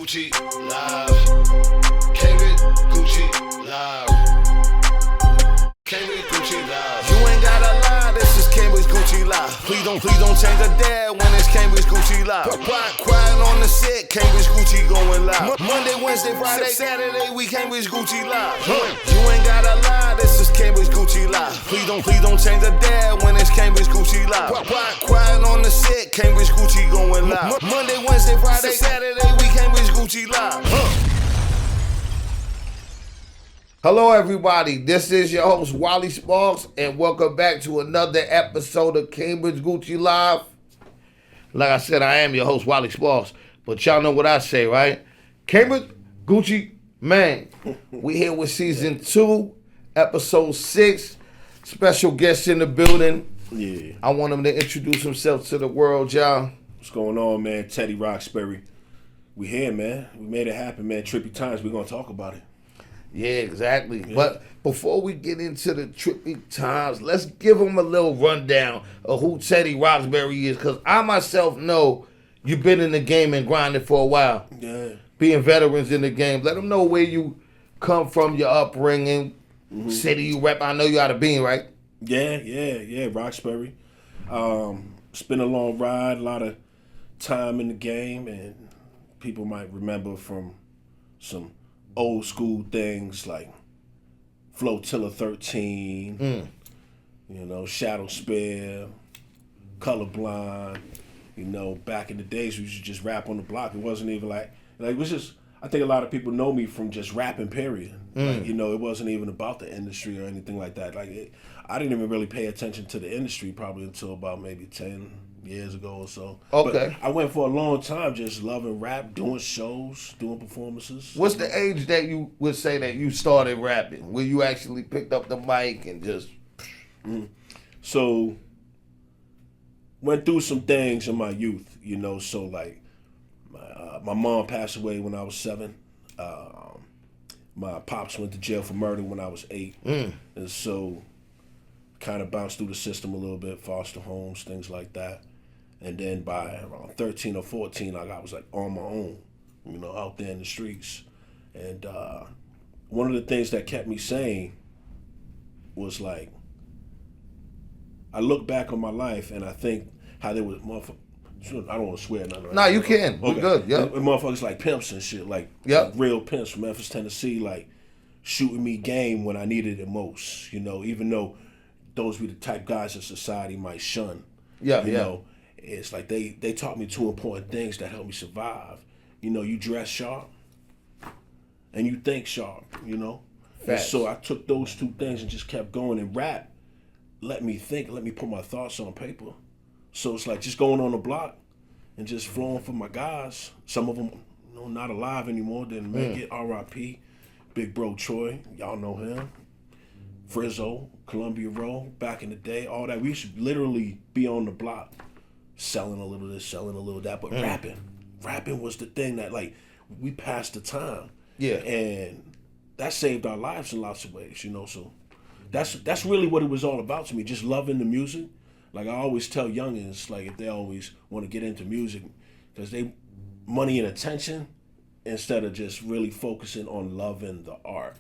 Gucci live. Came with Gucci live. Came with Gucci live. You ain't gotta lie, this is Cambridge Gucci live. Please don't change a dad when it's Cambridge Gucci live. Quiet on the set, Cambridge Gucci going live. Monday, Wednesday, Friday, Saturday, we Cambridge Gucci live. You ain't gotta lie, this is Cambridge Gucci live. Please don't change a dad when it's Cambridge Gucci live. Quiet on the set, Cambridge Gucci going live. Monday, Wednesday, Friday, Saturday, we Cambridge Gucci live. Hello, everybody. This is your host, Wally Sparks, and welcome back to another episode of Cambridge Gucci Live. Like I said, I am your host, Wally Sparks, but y'all know what I say, right? Cambridge Gucci Man. We here with season 2, episode 6. Special guest in the building. Yeah. I want him to introduce himself to the world, y'all. What's going on, man? Teddy Roxbury. We here, man. We made it happen, man. Trippy times. We're going to talk about it. Yeah, exactly. Yeah. But before we get into the trippy times, let's give them a little rundown of who Teddy Roxbury is, because I myself know you've been in the game and grinding for a while. Yeah. Being veterans in the game. Let them know where you come from, your upbringing, city you rep. I know you out of Bean, right? Yeah, Roxbury. It's been a long ride, a lot of time in the game, and people might remember from some old school things like Flotilla 13, Shadow Spare, Colorblind. Back in the days we used to just rap on the block. It wasn't even like it was just. I think a lot of people know me from just rapping. Period. It wasn't even about the industry or anything like that. I didn't even really pay attention to the industry probably until about maybe 10 years ago or so. Okay. But I went for a long time just loving rap, doing shows, doing performances. What's the age that you would say that you started rapping, where you actually picked up the mic and just... So, went through some things in my youth, my mom passed away when I was 7. My pops went to jail for murder when I was 8. And so, kind of bounced through the system a little bit, foster homes, things like that. And then by around 13 or 14, I was on my own, out there in the streets. And one of the things that kept me sane was I look back on my life and I think how there was motherfuckers. I don't want to swear nothing. No, you can. We're good. Yeah. Motherfuckers like pimps and shit, like real pimps from Memphis, Tennessee, shooting me game when I needed it most. Even though those be the type guys that society might shun. Yeah. It's like they taught me 2 important things that helped me survive. You dress sharp and you think sharp. And so I took those 2 things and just kept going. And rap let me think, let me put my thoughts on paper. So it's like just going on the block and just flowing for my guys. Some of them, not alive anymore, didn't make it. R.I.P. Big Bro Troy, y'all know him. Frizzo, Columbia Road, back in the day, all that. We used to literally be on the block, selling a little this, selling a little that, but rapping was the thing that we passed the time. Yeah, and that saved our lives in lots of ways. So that's really what it was all about to me, just loving the music. I always tell youngins, if they always want to get into music, because they money and attention instead of just really focusing on loving the art.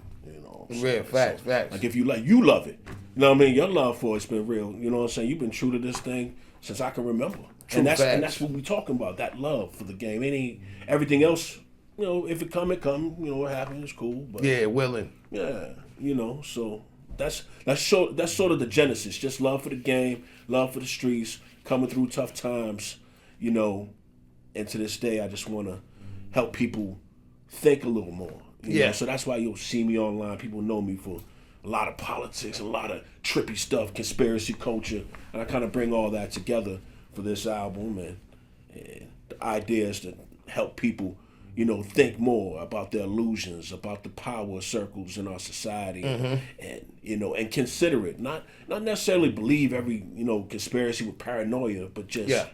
Real facts. If you love it. You know what I mean? Your love for it's been real. You know what I'm saying? You've been true to this thing since I can remember. And that's what we talking about. That love for the game. Everything else, if it come, it come. It happens, it's cool. But willing. Yeah, so that's sort of the genesis. Just love for the game, love for the streets, coming through tough times, and to this day I just want to help people think a little more. So that's why you'll see me online. People know me for a lot of politics, a lot of trippy stuff, conspiracy culture, and I kind of bring all that together for this album, and the idea is to help people think more about their illusions, about the power circles in our society, and consider it. Not necessarily believe every conspiracy with paranoia, but just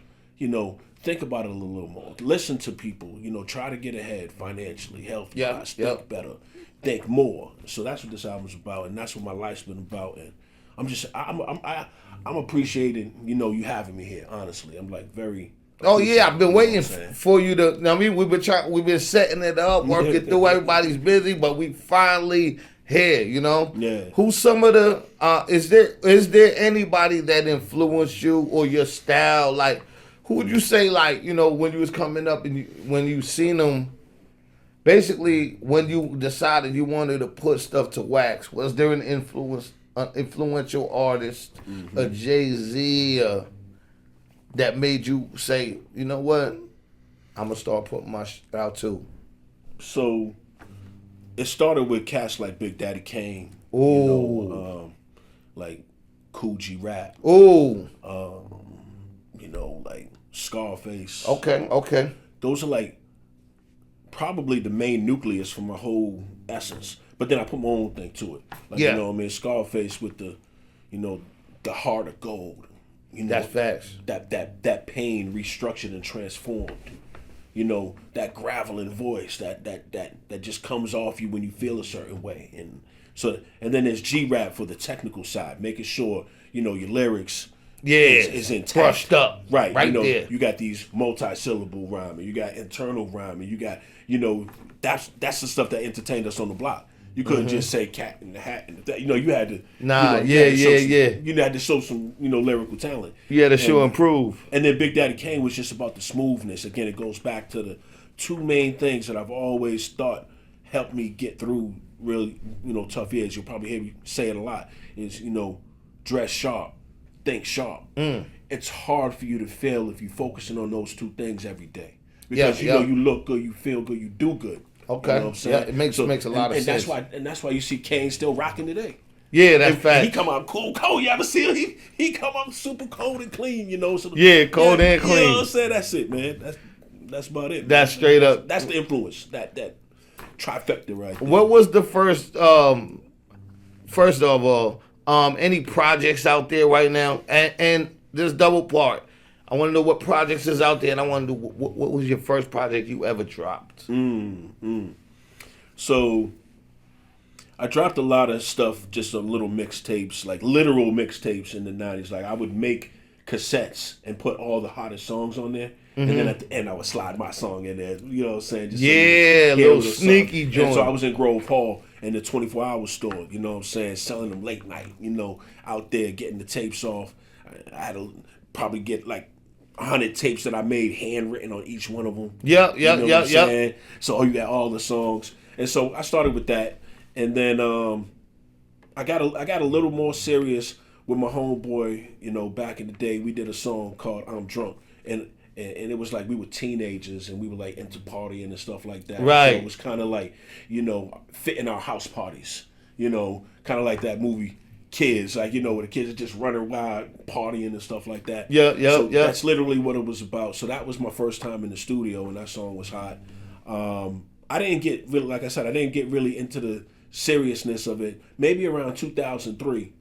think about it a little more. Listen to people. Try to get ahead financially, health-wise, think better, think more. So that's what this album's about, and that's what my life's been about. And I'm appreciating you having me here. Honestly, I'm very Oh yeah, I've been waiting for you to. I mean, we've been setting it up, working through. Everybody's busy, but we finally here. You know. Yeah. Who's some of the? Is there anybody that influenced you or your style? Like, who would you say? Like, you know, when you was coming up and when you seen them. Basically, when you decided you wanted to put stuff to wax, was there an influential artist, a Jay-Z, that made you say, you know what, I'm gonna start putting my shit out too? So, it started with cats like Big Daddy Kane. Ooh. You know, like Cool G Rap. Ooh. You know, like Scarface. Okay. Those are like probably the main nucleus for my whole essence. But then I put my own thing to it. Like, you know what I mean? Scarface with the, you know, the heart of gold. You know, that's facts. That pain restructured and transformed. You know, that graveling voice that just comes off you when you feel a certain way. And then there's G-Rap for the technical side, making sure, you know, your lyrics is intact. Brushed up. Right. You know, there. You got these multi-syllable rhyming, you got internal rhyming, you got, you know, that's the stuff that entertained us on the block. You couldn't just say cat in the hat. You know, you had to. Nah, you had to show some, you know, lyrical talent. You had to show and prove. And then Big Daddy Kane was just about the smoothness. Again, it goes back to the two main things that I've always thought helped me get through really, you know, tough years. You'll probably hear me say it a lot. Is, you know, dress sharp, think sharp. It's hard for you to fail if you're focusing on those two things every day. Because you know you look good, you feel good, you do good. Okay. You know what I'm saying? Yeah, it makes a lot of sense. That's why you see Kane still rocking today. Yeah, that's fact. He come out cold. You ever see him? He come out super cold and clean, you know. So cold and clean. You know what I'm saying? That's it, man. That's about it. That's straight up. That's the influence. That trifecta right there. What was the first of all, any projects out there right now? And this double part. I want to know what projects is out there, and I want to know what was your first project you ever dropped. So, I dropped a lot of stuff, just some little mixtapes, like literal mixtapes in the 90s. Like, I would make cassettes and put all the hottest songs on there, and then at the end, I would slide my song in there. You know what I'm saying? Just little sneaky joint. And so I was in Grove Hall in the 24-hour store, you know what I'm saying, selling them late night, you know, out there getting the tapes off. I had to probably get like 100 tapes that I made handwritten on each one of them. Yeah. So you got all the songs, and so I started with that, and then I got a little more serious with my homeboy. You know, back in the day, we did a song called "I'm Drunk," and it was like we were teenagers and we were like into partying and stuff like that. Right. So it was kind of like, you know, fitting our house parties. You know, kind of like that movie Kids, like, you know, where the kids are just running wild, partying and stuff like that. So that's literally what it was about. So that was my first time in the studio, and that song was hot. I didn't get really, like I said, I didn't get really into the seriousness of it. Maybe around 2003,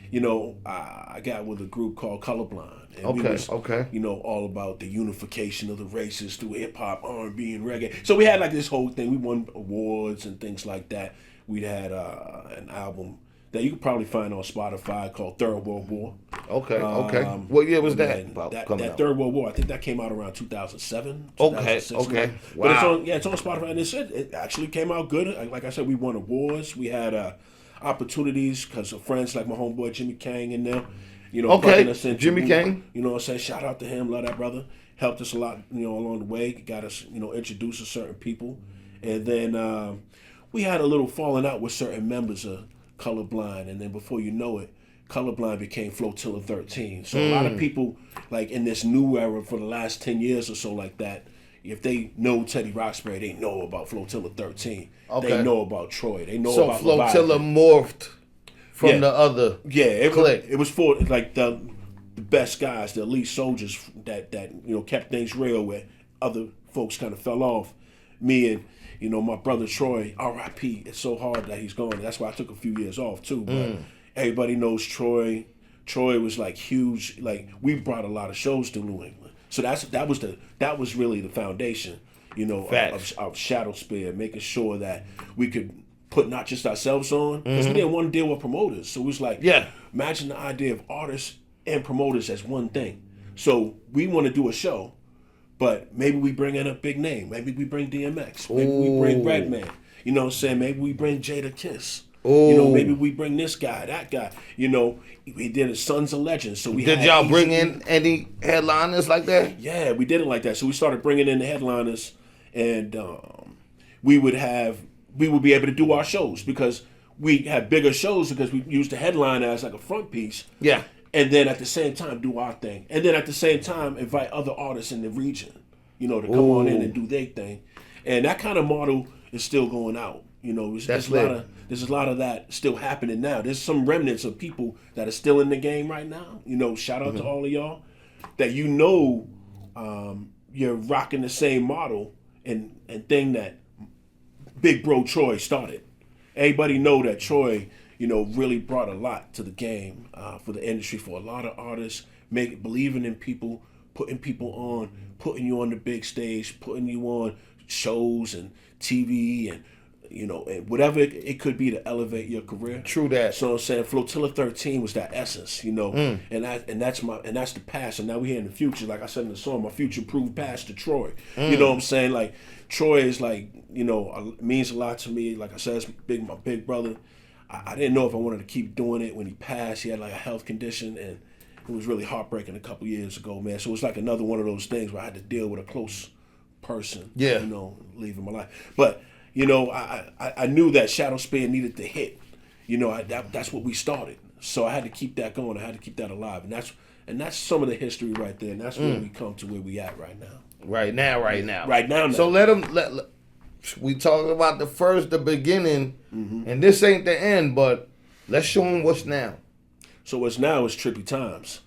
you know, I got with a group called Colorblind. And we was, you know, all about the unification of the races through hip hop, R&B, and reggae. So we had like this whole thing. We won awards and things like that. We had an album that you could probably find on Spotify called Third World War. Okay. What year was that? That Third World War, I think that came out around 2007. Okay. Wow. But it's on Spotify, and it actually came out good. Like I said, we won awards. We had opportunities because of friends like my homeboy Jimmy Kang in there. You know, us into Jimmy Kang. You know what I'm saying? Shout out to him. Love that brother. Helped us a lot, you know, along the way. Got us, you know, introduced to certain people. And then we had a little falling out with certain members of Colorblind, and then before you know it, Colorblind became Flotilla 13. So a lot of people, like in this new era for the last 10 years or so like that, if they know Teddy Roxbury, they know about Flotilla 13. They know about Troy. They know about Flotilla morphed from the other clique. It was for like the best guys, the elite soldiers that you know kept things real where other folks kind of fell off. Me and, you know, my brother Troy, R.I.P. It's so hard that he's gone. That's why I took a few years off too. But everybody knows Troy. Troy was like huge. Like, we brought a lot of shows to New England. So that was really the foundation, you know, of Shadow Spear, making sure that we could put not just ourselves on, because we didn't want to deal with promoters. So it was like, imagine the idea of artists and promoters as one thing. So we want to do a show, But maybe we bring in a big name. Maybe we bring DMX. Maybe we bring Redman. You know what I'm saying? Maybe we bring Jada Kiss. You know, maybe we bring this guy, that guy. You know, we did Sons of Legends. So we did y'all bring in any headliners like that? Yeah, we did it like that. So we started bringing in the headliners, and we would be able to do our shows because we had bigger shows because we used the headline as like a front piece. Yeah. And then at the same time do our thing. And then at the same time invite other artists in the region, you know, to come on in and do their thing. And that kind of model is still going out. You know, there's a lot of that still happening now. There's some remnants of people that are still in the game right now. You know, shout out to all of y'all that you're rocking the same model and thing that Big Bro Troy started. Everybody know that Troy, you know, really brought a lot to the game for the industry, for a lot of artists, believing in people, putting people on, putting you on the big stage, putting you on shows and TV and, you know, and whatever it could be to elevate your career. True that. So I'm saying Flotilla 13 was that essence, you know, and that's the past. And now we're here in the future. Like I said in the song, my future proved past to Troy. You know what I'm saying? Like Troy is like, you know, means a lot to me. Like I said, it's my big brother. I didn't know if I wanted to keep doing it when he passed. He had like a health condition, and it was really heartbreaking a couple years ago, man. So it was like another one of those things where I had to deal with a close person, you know, leaving my life. But, you know, I knew that Shadow Spear needed to hit. You know, that's what we started. So I had to keep that going. I had to keep that alive. And that's some of the history right there. And that's where we come to where we at right now. Right now. So we talked about the beginning, and this ain't the end, but let's show them what's now. So what's now is Trippy Times.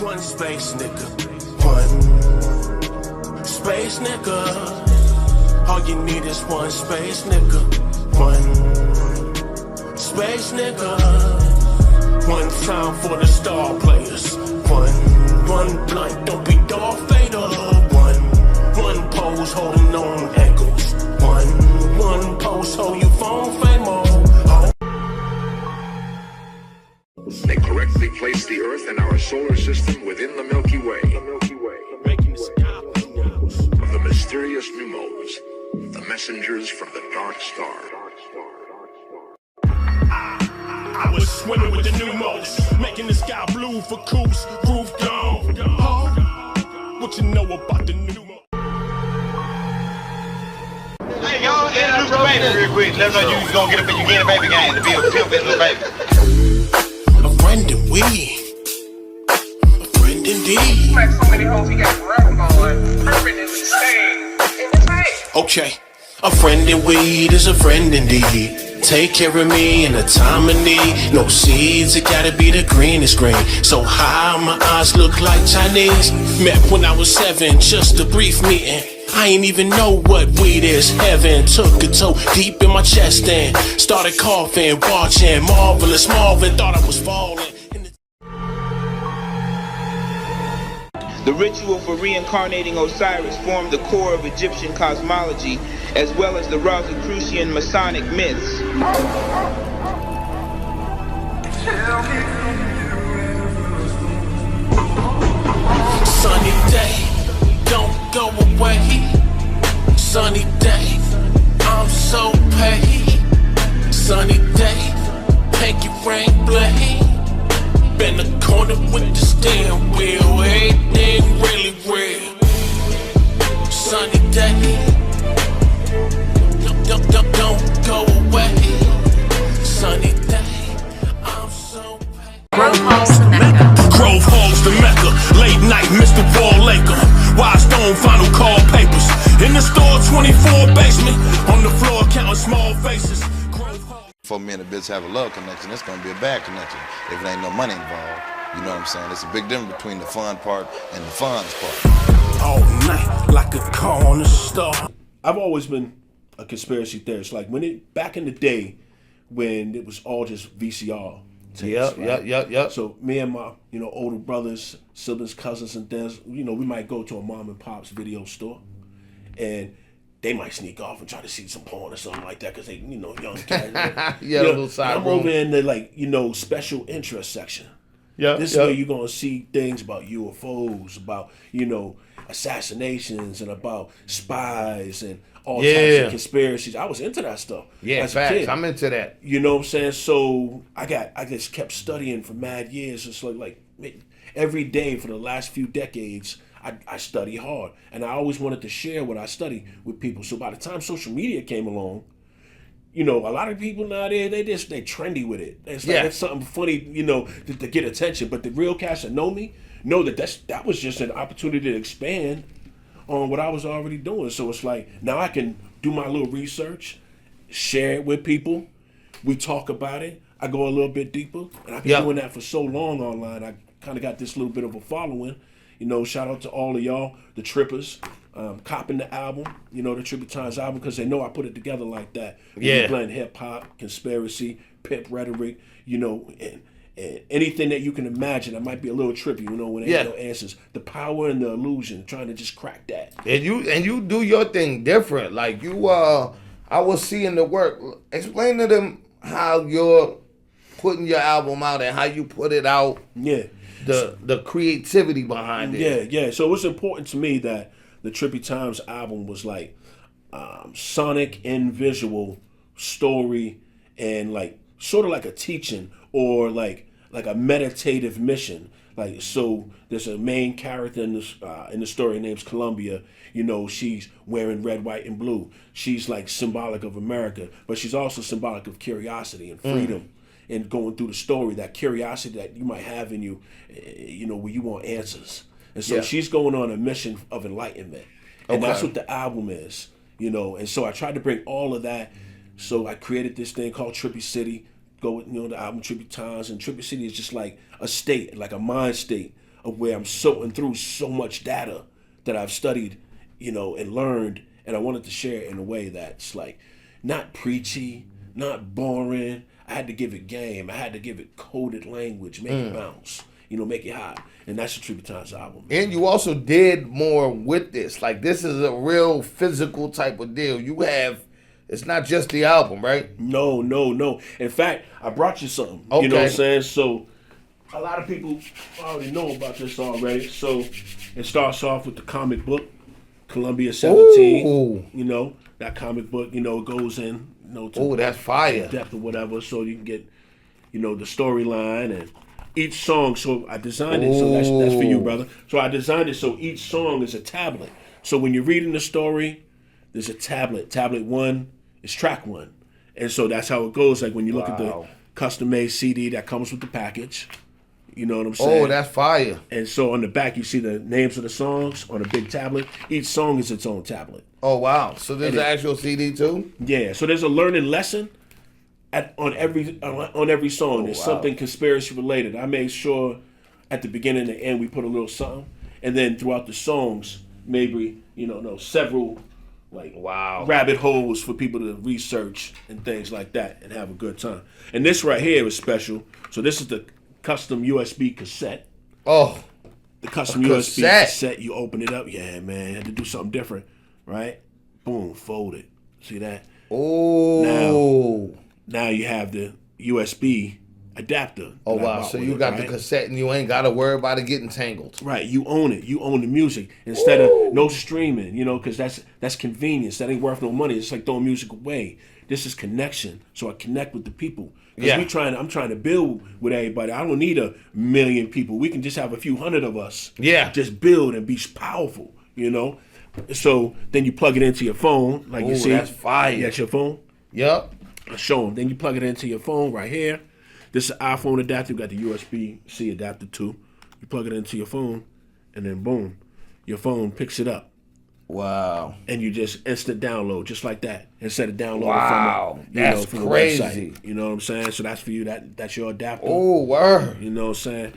One space nigga, one space nigga. All you need is one space nigga, one space nigga. One time for the star players, one blunt, don't be Darth Vader. One pose holding on ankles, one pose hold you phone fame on. They correctly place the Earth and our solar system within the Milky Way. Making the sky The mysterious pneumos, the messengers from the dark star. I was swimming with the pneumos, making the sky blue for coops, roof gone. What you know about the pneumos? Hey, y'all introduce the baby real quick. Let them know you gonna get up in your getting baby game to be a pimp little baby. Friend and we, a friend indeed. Like so many hoes, he got forever going, permanently staying in the same. Okay, a friend in weed is a friend indeed. Take care of me in a time of need. No seeds, it gotta be the greenest green. So high, my eyes look like Chinese. Met when I was 7, just a brief meeting. I ain't even know what weed is. Heaven took a toe deep in my chest and started coughing, watching Marvelous Marvin. Thought I was falling. The ritual for reincarnating Osiris formed the core of Egyptian cosmology, as well as the Rosicrucian Masonic myths. Sunny day, don't go away. Sunny day, I'm so paid. Sunny day, pinky ring blade. Been the corner with the steering wheel, everything really real. Sunny day, don't go away. Sunny day, I'm so paid. Grove Hall's the Mecca. Grove Hall's the Mecca. Late night, Mr. Wall Laker. Wide stone, final call papers. In the store, 24 basement. On the floor, counting small faces. For me and the bitch have a love connection, it's gonna be a bad connection if there ain't no money involved. You know what I'm saying? It's a big difference between the fun part and the funds part. All night like a corner star. I've always been a conspiracy theorist. Like back in the day when it was all just VCR. Yeah. So me and my, older brothers, siblings, cousins, and things, we might go to a mom and pop's video store, and they might sneak off and try to see some porn or something like that because they, young kids. Little side I'm room. over in the special interest section. Yeah, this is where you're gonna see things about UFOs, about assassinations, and about spies and all types of conspiracies. I was into that stuff. Yeah, as facts. a kid. I'm into that. You know what I'm saying? So I just kept studying for mad years. It's like every day for the last few decades, I study hard, and I always wanted to share what I study with people. So by the time social media came along, a lot of people nowadays they trendy with it. It's like it's something funny, to get attention. But the real cats that know me know that was just an opportunity to expand on what I was already doing. So it's like now I can do my little research, share it with people. We talk about it. I go a little bit deeper, and I've been doing that for so long online. I kind of got this little bit of a following. Shout out to all of y'all, the Trippers, copping the album, the Trippy Times album, because they know I put it together like that. We blend hip hop, conspiracy, pimp rhetoric, and anything that you can imagine that might be a little trippy, when there ain't no answers. The power and the illusion, trying to just crack that. And you do your thing different. Like I was seeing the work. Explain to them how you're putting your album out and how you put it out. Yeah. The creativity behind it. Yeah. So it was important to me that the Trippy Times album was like sonic and visual story, and like sort of like a teaching or like a meditative mission. Like, so there's a main character in the story named Columbia. She's wearing red, white, and blue. She's like symbolic of America, but she's also symbolic of curiosity and freedom. And going through the story, that curiosity that you might have in you, where you want answers. And so she's going on a mission of enlightenment. And that's what the album is, And so I tried to bring all of that. So I created this thing called Trippy City. Go with, the album Trippy Times. And Trippy City is just like a state, like a mind state of where I'm sorting through so much data that I've studied, and learned. And I wanted to share it in a way that's like not preachy, not boring. I had to give it game. I had to give it coded language, make it bounce, make it hot. And that's the Trippy Times album. And you also did more with this. Like, this is a real physical type of deal. It's not just the album, right? No. In fact, I brought you something. Okay. You know what I'm saying? So a lot of people already know about this already. So it starts off with the comic book, Columbia 17. Ooh. That comic book, it goes in. That's fire. Depth or whatever, so you can get, the storyline and each song. So I designed it, so that's for you, brother. So I designed it so each song is a tablet. So when you're reading the story, there's a tablet. Tablet 1 is track 1. And so that's how it goes. Like when you look at the custom-made CD that comes with the package, you know what I'm saying? Oh, that's fire. And so on the back, you see the names of the songs on a big tablet. Each song is its own tablet. Oh, wow. So there's an actual CD, too? Yeah. So there's a learning lesson on every song. There's something conspiracy related. I made sure at the beginning and the end we put a little something. And then throughout the songs, maybe, several rabbit holes for people to research and things like that and have a good time. And this right here is special. So this is the custom USB cassette. Oh, the custom USB cassette. You open it up. Yeah, man. Had to do something different, right? Boom, fold it. See that? Oh. Now you have the USB adapter. Oh, wow. So you got the cassette and you ain't got to worry about it getting tangled. Right. You own it. You own the music instead of no streaming, because that's convenience. That ain't worth no money. It's like throwing music away. This is connection. So I connect with the people. I'm trying to build with everybody. I don't need 1 million people. We can just have a few hundred of us. Yeah. Just build and be powerful, So then you plug it into your phone. Like you see. That's fire. That's your phone? Yep. I'll show them. Then you plug it into your phone right here. This is an iPhone adapter. You got the USB-C adapter too. You plug it into your phone, and then boom, your phone picks it up. Wow. And you just instant download, just like that, instead of downloading that's from crazy. the website. You know what I'm saying? So that's for you. That's your adapter. Oh, word. You know what I'm saying?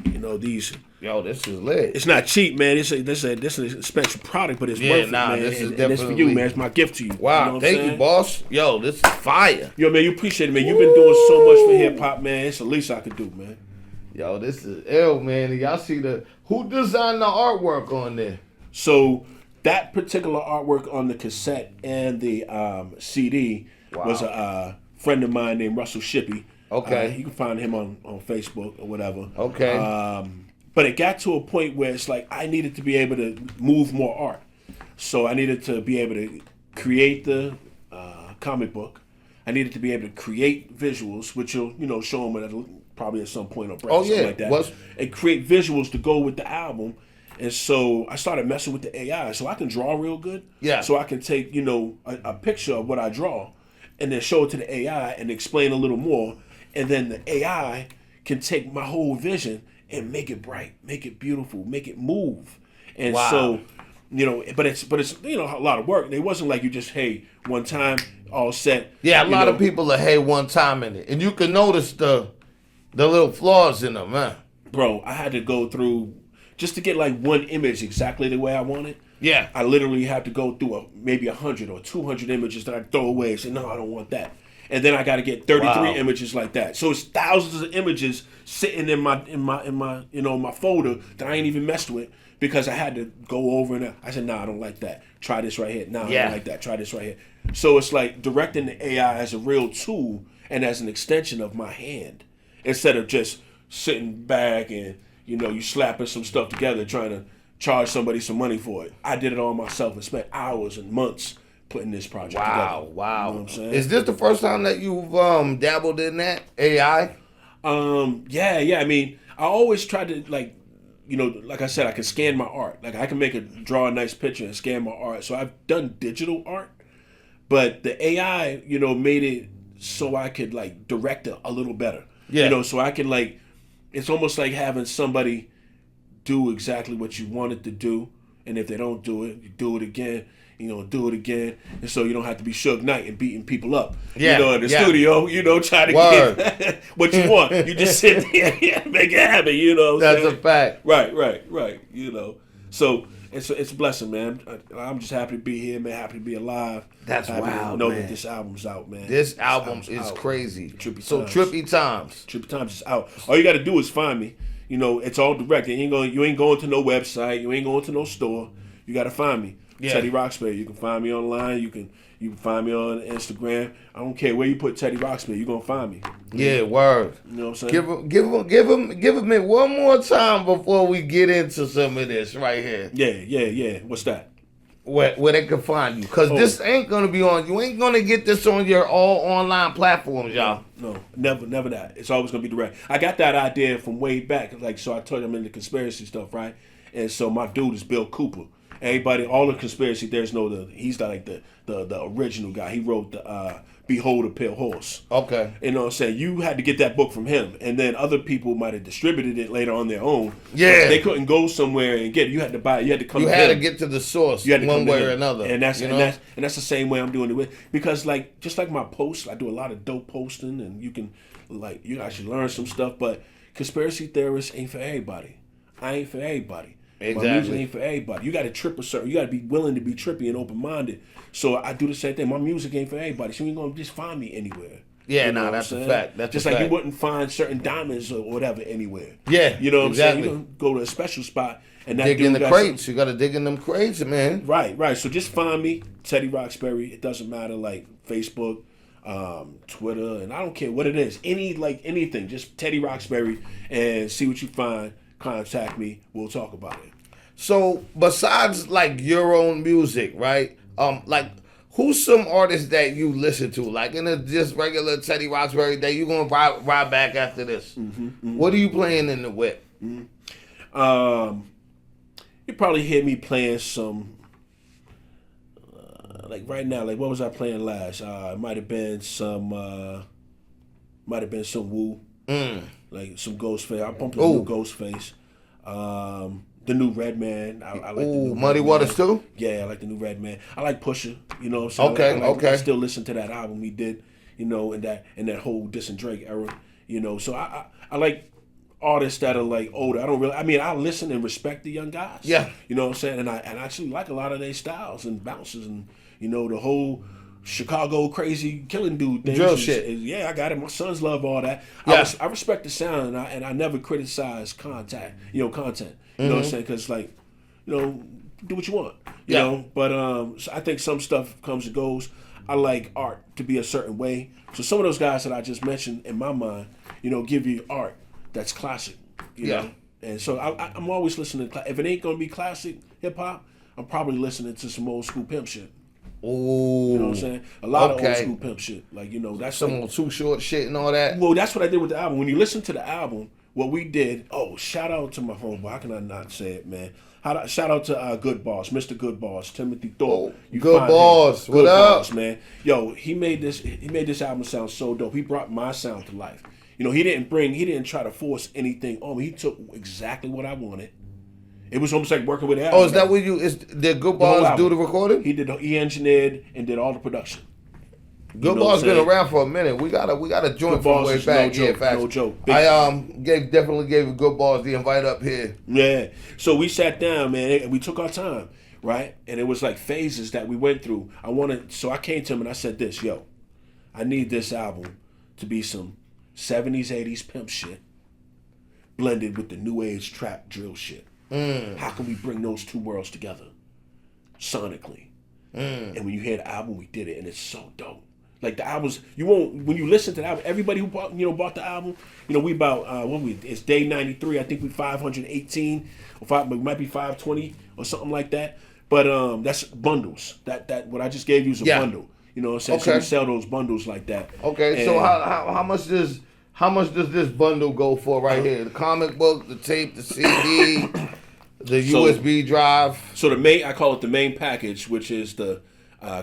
You know, these. Yo, this is lit. It's not cheap, man. This is an expensive product, but it's worth it, man. This is and definitely. It's for you, man. It's my gift to you. Wow, you know thank you, boss. Yo, this is fire. Yo, man, you appreciate it, man. You've been doing so much for hip hop, man. It's the least I could do, man. Yo, this is ill, man. And y'all see who designed the artwork on there? So that particular artwork on the cassette and the CD was a friend of mine named Russell Shippey. Okay. You can find him on Facebook or whatever. Okay. But it got to a point where it's like I needed to be able to move more art. So I needed to be able to create the comic book. I needed to be able to create visuals, which you'll show them probably at some point or something like that. And create visuals to go with the album. And so I started messing with the AI. So I can draw real good. Yeah. So I can take, a picture of what I draw and then show it to the AI and explain a little more. And then the AI can take my whole vision and make it bright, make it beautiful, make it move. And so, but it's a lot of work. It wasn't like you just, hey, one time, all set. Yeah, a lot of people are, hey, one time in it. And you can notice the little flaws in them, man. Bro, I had to go through, just to get like one image exactly the way I want it. Yeah. I literally had to go through maybe 100 or 200 images that I throw away and say, no, I don't want that. And then I got to get 33 images like that. So it's thousands of images sitting in my folder that I ain't even messed with because I had to go over and I said, nah, I don't like that. Try this right here. Nah, I don't like that. Try this right here. So it's like directing the AI as a real tool and as an extension of my hand instead of just sitting back and, you slapping some stuff together trying to charge somebody some money for it. I did it all myself and spent hours and months putting this project together. Wow. You know what I'm saying? Is this the first time that you've dabbled in that AI? Yeah. I mean, I always tried to like I said, I can scan my art. Like I can draw a nice picture and scan my art. So I've done digital art, but the AI, made it so I could like direct it a little better. Yeah. So I can it's almost like having somebody do exactly what you wanted to do, and if they don't do it, you do it again. Do it again. And so you don't have to be Suge Knight and beating people up. In the studio, trying to get what you want. You just sit there and make it happen, That's a fact. Right. So it's a blessing, man. I'm just happy to be here, man. Happy to be alive. That's happy wild, to know man. that this album's out, man. This album is crazy. Trippy Times. Trippy Times is out. All you got to do is find me. It's all direct. You ain't going to no website. You ain't going to no store. You got to find me. Yeah. Teddy Roxbury. You can find me online. You can find me on Instagram. I don't care where you put Teddy Roxbury. You're gonna find me. Yeah, word. You know what I'm saying? Give him it one more time before we get into some of this right here. Yeah. What's that? Where they can find you, because this ain't gonna be on. You ain't gonna get this on your all online platforms, y'all. No, never that. It's always gonna be direct. I got that idea from way back. So I told you I'm into conspiracy stuff, right? And so my dude is Bill Cooper. Everybody, all the conspiracy theorists know he's the original guy. He wrote the Behold a Pale Horse. Okay. You know what I'm saying? You had to get that book from him. And then other people might have distributed it later on their own. Yeah. They couldn't go somewhere and get it. You had to buy it. You had to come You to had him. to get to the source You had to one come to way him. or another. And that's the same way I'm doing it with. Because just like my posts, I do a lot of dope posting and you can you actually learn some stuff, but conspiracy theorists ain't for everybody. I ain't for everybody. Exactly. My music ain't for everybody. You got to trip you got to be willing to be trippy and open-minded. So I do the same thing. My music ain't for everybody. So you ain't going to just find me anywhere. Yeah, that's a fact. That's just a like fact. You wouldn't find certain diamonds or whatever anywhere. Yeah, you know what exactly. I'm saying? You don't go to a special spot and that dig dude in the got crates. You got to dig in them crates, man. Right. So just find me, Teddy Roxbury. It doesn't matter, Facebook, Twitter, and I don't care what it is. Anything. Just Teddy Roxbury and see what you find. Contact me. We'll talk about it. So besides your own music, right? Who's some artists that you listen to? In a just regular Teddy Roxbury day, you gonna ride back after this. Mm-hmm. What are you playing in the whip? Mm-hmm. You probably hear me playing some right now. What was I playing last? It might have been some Wu. Some Ghostface. I bumped a new Ghostface. The new Redman. I like the new Muddy Waters too? Yeah, I like the new Redman. I like Pusha. You know what I'm saying? Okay. I still listen to that album he did, in that whole Diss and Drake era. So I like artists that are like older. I listen and respect the young guys. Yeah. You know what I'm saying? And I actually like a lot of their styles and bounces and, the whole Chicago crazy killing dude thing. Drill shit. Yeah, I got it. My sons love all that. Yeah. I respect the sound and I never criticize content. You know what I'm saying? Because do what you want. You know? But so I think some stuff comes and goes. I like art to be a certain way. So some of those guys that I just mentioned in my mind, give you art that's classic. You know? And so I'm always listening to, if it ain't gonna be classic hip hop, I'm probably listening to some old school pimp shit. Ooh. You know what I'm saying? A lot of old school pimp shit. Like, that's some like, Too Short shit and all that. Well, that's what I did with the album. When you listen to the album, what we did, shout out to my homeboy. How can I not say it, man? Shout out to Good Boss, Mr. Good Boss, Timothy Thorpe. Good Boss, what up? Boss, man. Yo, he made this album sound so dope. He brought my sound to life. He didn't try to force anything on me. He took exactly what I wanted. It was almost like working with the album. Oh, is that what did Good Boss do the recording? He engineered and did all the production. Good Boss been around for a minute. We got a joint from way back. No joke. I definitely gave Good Boss the invite up here. Yeah. So we sat down, man, and we took our time, right? And it was like phases that we went through. So I came to him and I said this, I need this album to be some 70s, 80s pimp shit blended with the new age trap drill shit. How can we bring those two worlds together sonically? And when you hear the album, we did it, and it's so dope. Like the albums, when you listen to the album, everybody who bought the album, we about it's day 93. I think we 518 or we might be 520 or something like that. But that's bundles. That what I just gave you is a bundle. You know what I'm saying? Okay. So we sell those bundles like that. Okay. And so how much does this bundle go for right here? The comic book, the tape, the CD, the USB drive. So I call it the main package, which is the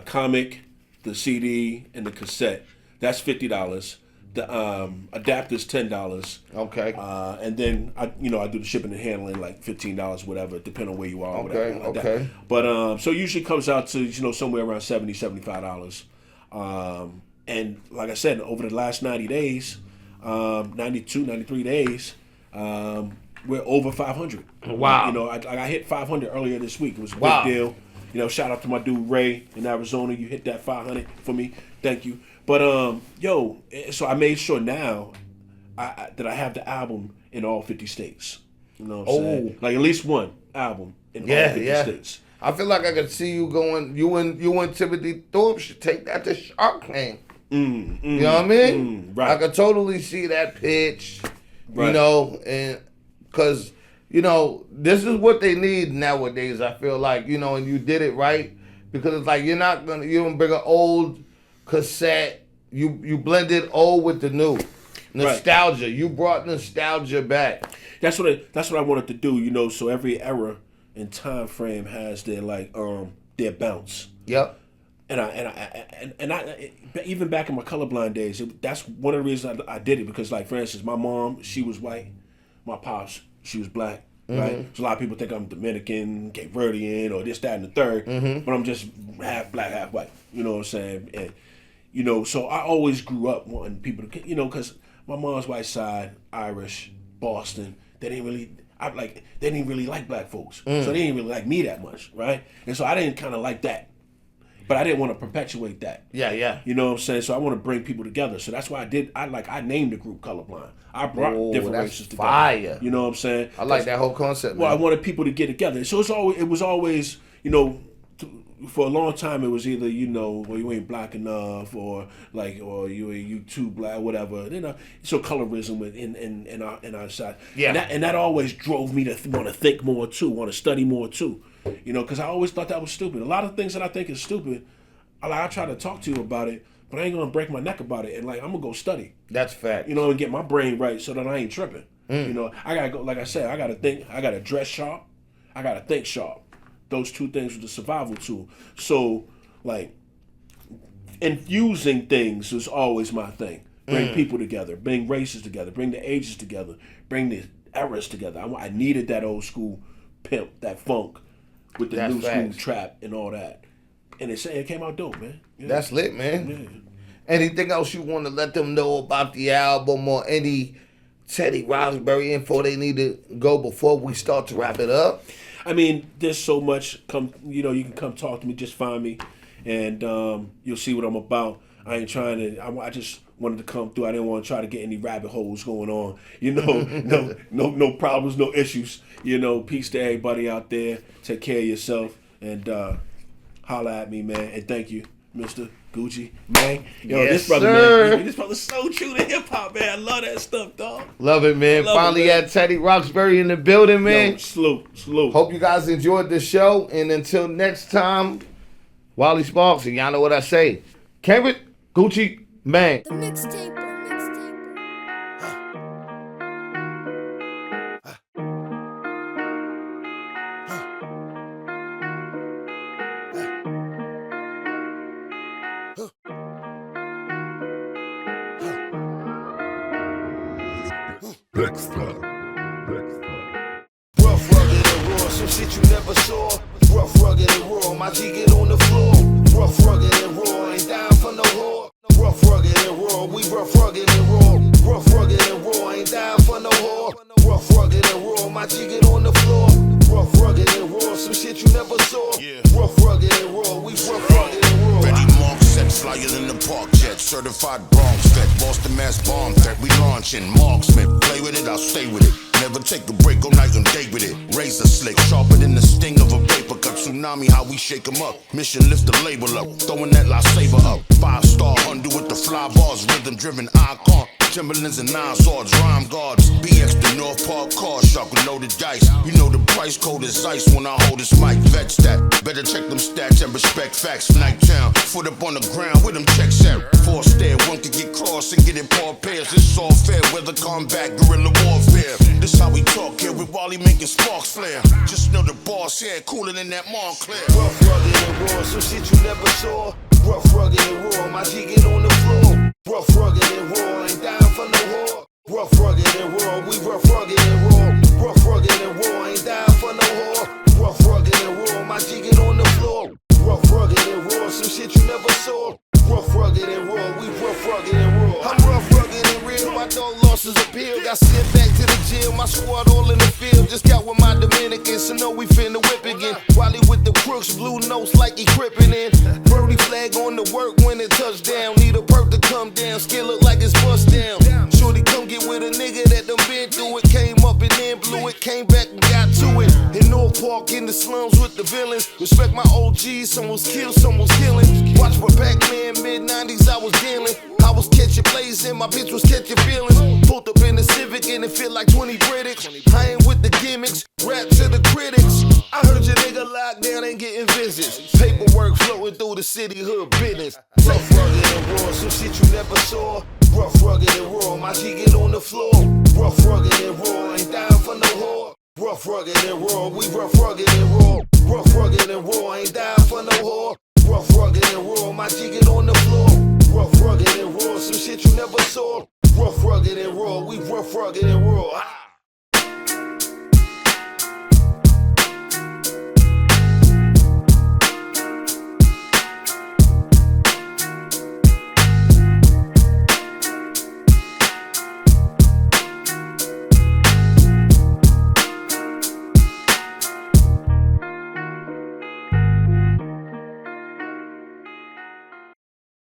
comic, the CD, and the cassette. That's $50. The adapter's $10. Okay. And then I do the shipping and handling like $15, whatever, depending on where you are. Okay. Whatever, like Okay. That. But so it usually comes out to somewhere around $70, $75. And like I said, over the last 90 days, 92, 93 days, we're over 500. Wow. I hit 500 earlier this week. It was a big deal. Shout out to my dude Ray in Arizona. You hit that 500 for me. Thank you. But so I made sure now that I have the album in all 50 states. You know what I'm saying? Like at least one album in all 50 states. I feel like I could see you going. You and Timothy Thorpe should take that to Shark Tank. You know what I mean? Right. I could totally see that pitch. Right. And because this is what they need nowadays. I feel like and you did it right because it's like you don't bring an old cassette. You blended old with the new nostalgia. Right. You brought nostalgia back. That's what I wanted to do. So every era and time frame has their bounce. Yep. And I even back in my colorblind days, that's one of the reasons I did it because, like, for instance, my mom, she was white, my pops, she was black, right? So a lot of people think I'm Dominican, Cape Verdean, or this, that, and the third, but I'm just half black, half white. You know what I'm saying? And so I always grew up wanting people to, because my mom's white side, Irish, Boston, they didn't really like black folks, so they didn't really like me that much, right? And so I didn't kind of like that. But I didn't want to perpetuate that. Yeah. You know what I'm saying? So I want to bring people together. So that's why I named the group Colorblind. I brought different races together. Fire. You know what I'm saying? I like that whole concept. Well, man. I wanted people to get together. So it was always, for a long time it was either, well, you ain't black enough or you too black, whatever. So colorism in our side. Yeah. And that always drove me to want to think more too, want to study more too. Because I always thought that was stupid. A lot of things that I think is stupid, I try to talk to you about it, but I ain't gonna break my neck about it. And I'm gonna go study. That's fact. And get my brain right so that I ain't tripping. I gotta go. Like I said, I gotta think. I gotta dress sharp. I gotta think sharp. Those two things are the survival tool. So, infusing things is always my thing. Bring people together. Bring races together. Bring the ages together. Bring the eras together. I needed that old school pimp, that funk. With the new school trap and all that. And it came out dope, man. Yeah. That's lit, man. Yeah. Anything else you want to let them know about the album or any Teddy Roxbury info they need to go before we start to wrap it up? I mean, there's so much. You can come talk to me. Just find me, and you'll see what I'm about. I ain't trying to. I just wanted to come through. I didn't want to try to get any rabbit holes going on. No problems, no issues. Peace to everybody out there. Take care of yourself, and holla at me, man. And thank you, Mr. Gucci, man. Yes, this brother, sir. man, this brother's so true to hip hop, man. I love that stuff, dog. Love it, man. Finally man. had Teddy Roxbury in the building, man. Salute. Hope you guys enjoyed the show. And until next time, Wally Sparks, and y'all know what I say. Cambridge, Gucci, man. The mixtape. Rough, rugged, and raw, some shit you never saw. Rough, rugged, and raw, my G get on the floor. Rough, rugged, and raw, ain't down for no whore. Rough, rugged, and raw, we rough, rugged, and raw. Rough, rugged, and raw, ain't down for no whore. Rough, rugged, and raw, my G get on the floor. Rough, rugged, and raw, some shit you never saw. Rough, rugged, and raw, we rough, rugged, and raw. Reggie Mark set flyer in the park jet, certified Bronx vet, Boston Mass bomb threat. We launching marksman, play with it, I'll stay with it. Never take a break, go night and day with it. Razor slick, sharper than the sting of a paper cut. Tsunami, how we shake 'em up. Mission lift the label up, throwing that lightsaber up. 5-star Hunter with the fly bars, rhythm driven icon. Timberlands and 9 swords, rhyme guards. BX the North Park car shark with loaded dice. You know the price code is ice when I hold this mic. Vets that, better check them stats and respect facts. Nighttown, foot up on the ground with them checks out. 4 stair, one could get crossed and get in paw pairs. It's all fair, weather combat, guerrilla warfare. This how we talk here with Wally making sparks flare. Just know the boss here cooler than that Montclair. Rough, rugged, and raw, some shit you never saw. Rough, rugged, and raw, my G get on the floor. Rough, rugged, and raw, ain't down for no whore. Rough, rugged, and raw, we rough, rugged, and raw. Rough, rugged, and raw, ain't down for no whore. Rough, rugged, and raw, my G get on the floor. Rough, rugged, and raw, some shit you never saw. Rough, rugged, and raw, we rough, rugged, and raw. I'm rough, rugged, and real, my dog lost his appeal. Got sent back to the jail, my squad all in the field. Just got with my Dominicans, so know we finna whip again. Wally with the crooks, blue notes like he crippin' in. Birdie flag on the work when it touchdown. Need a perk to come down, skill look like it's bust down. Shorty come get with a nigga that done been through it. Came up and then blew it, came back and got to it. In North Park in the slums with the villains. Respect my OGs, some was killed, some was killing. Watch for Pac-Man, mid-90s I was dealing. I was catching plays and my bitch was catching feelings. Pulled up in the Civic and it feel like 20 British. I ain't with the gimmicks, rap to the critics. I heard your nigga locked down ain't getting visits. Paperwork floating through the city hood business. Rough, rugged, and raw, some shit you never saw. Rough, rugged, and raw, my G get on the floor. Rough, rugged, and raw, ain't down for no whore. Rough, rugged, and raw, we rough, rugged, and raw. Rough, rugged, and raw, ain't down for no whore. Rough, rugged, and raw, my G get on the floor. Rough, rugged, and raw, some shit you never saw. Rough, rugged, and raw, we rough, rugged, and raw.